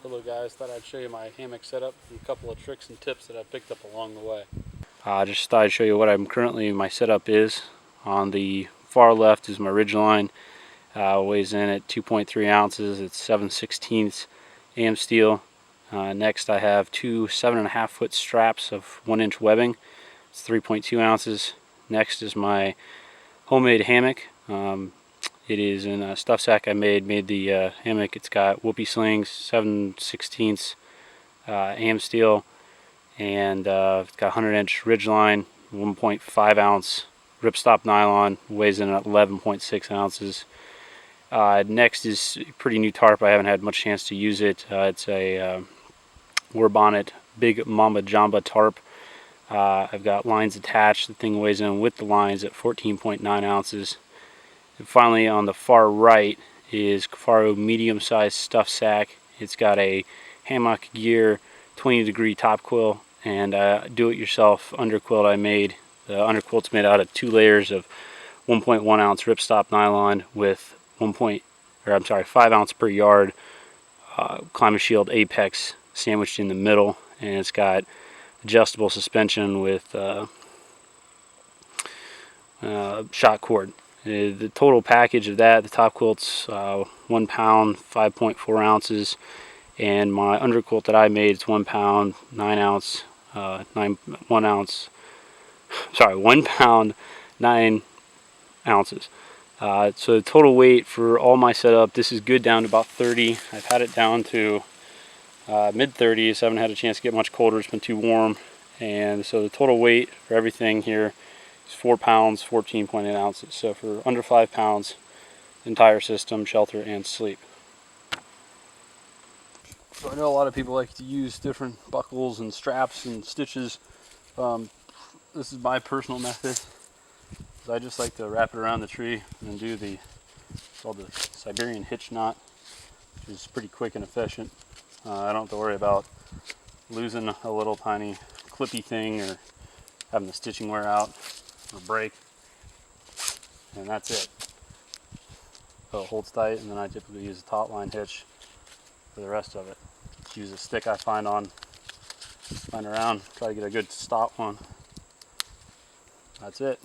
Hello guys, thought I'd show you my hammock setup and a couple of tricks and tips that I picked up along the way. Just thought I'd show you what my setup is. On the far left is my Ridgeline. Weighs in at 2.3 ounces. It's 7/16 AM steel. Next I have two 7.5 foot straps of 1-inch webbing. It's 3.2 ounces. Next is my homemade hammock. It is in a stuff sack I made the hammock. It's got whoopee slings, 7/16 AM steel, and it's got 100-inch Ridgeline, 1.5 ounce ripstop nylon, weighs in at 11.6 ounces. Next is a pretty new tarp. I haven't had much chance to use it. It's a War Bonnet Big Mamba Jamba tarp. I've got lines attached. The thing weighs in with the lines at 14.9 ounces. And finally, on the far right is Cafaro medium-sized stuff sack. It's got a Hammock Gear 20-degree top quilt and do-it-yourself underquilt I made. The underquilt's made out of 2 layers of 1.1 ounce ripstop nylon with 5 ounce per yard Climate Shield Apex sandwiched in the middle, and it's got adjustable suspension with shot cord. The total package of that, the top quilt's 1 pound, 5.4 ounces, and my underquilt that I made is 1 pound, 1 pound, 9 ounces. So the total weight for all my setup, this is good down to about 30. I've had it down to mid-30s. I haven't had a chance to get much colder. It's been too warm. And so the total weight for everything here is 4 pounds, 14.8 ounces. So for under 5 pounds, entire system, shelter and sleep. So I know a lot of people like to use different buckles and straps and stitches. This is my personal method. I just like to wrap it around the tree and do it's called the Siberian hitch knot, which is pretty quick and efficient. I don't have to worry about losing a little tiny clippy thing or having the stitching wear out or break, and that's it. So it holds tight, and then I typically use a taut line hitch for the rest of it. Just use a stick I find around, try to get a good stop one. That's it.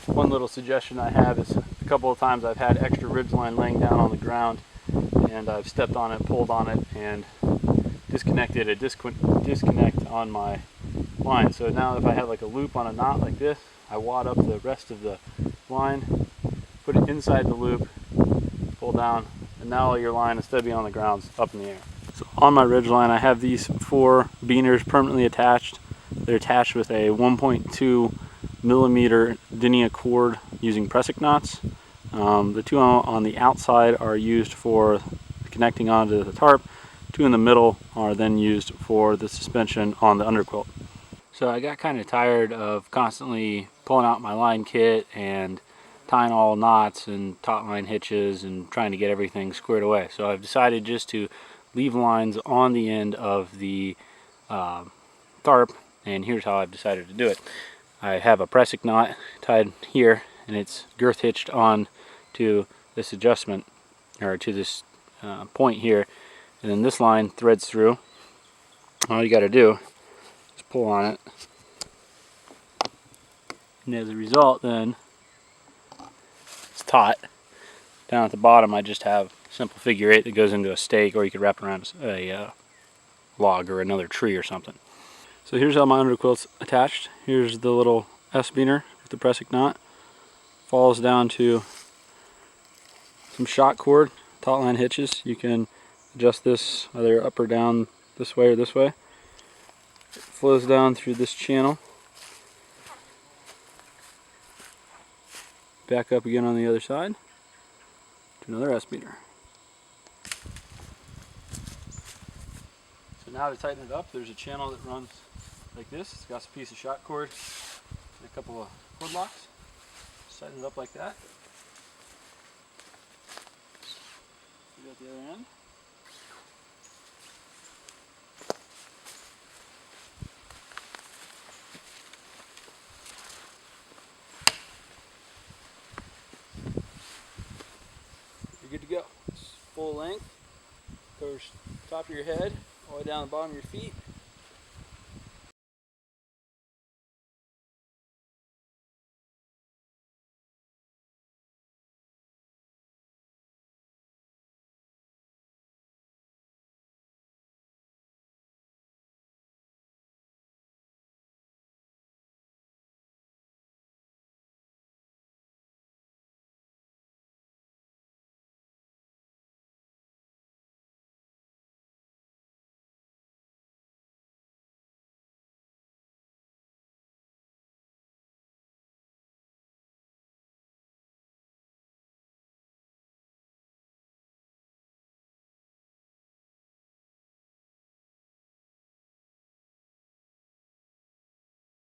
One little suggestion I have is a couple of times I've had extra Ridgeline laying down on the ground, and I've stepped on it, pulled on it, and disconnected a disconnect on my line. So now if I have like a loop on a knot like this, I wad up the rest of the line, put it inside the loop, pull down, and now your line, instead of being on the ground, is up in the air. So on my Ridgeline, I have these 4 beaners permanently attached. They're attached with a 1.2 millimeter denier cord using pressic knots. The 2 on the outside are used for connecting onto the tarp. 2 in the middle are then used for the suspension on the underquilt. So I got kind of tired of constantly pulling out my line kit and tying all knots and taut line hitches and trying to get everything squared away. So I've decided just to leave lines on the end of the tarp, and here's how I've decided to do it. I have a pressic knot tied here, and it's girth hitched on to this adjustment, or to this point here, and then this line threads through. All you got to do is pull on it, and as a result then it's taut. Down at the bottom I just have a simple figure 8 that goes into a stake, or you could wrap around a log or another tree or something. So here's how my underquilt's attached. Here's the little S-beaner with the pressic knot. Falls down to some shot cord, taut line hitches. You can adjust this either up or down, this way or this way. It flows down through this channel. Back up again on the other side to another S-beaner. So now to tighten it up, there's a channel that runs like this. It's got a piece of shot cord and a couple of cord locks. Just tighten it up like that. Do at the other end. length. Goes top of your head, all the way down the bottom of your feet.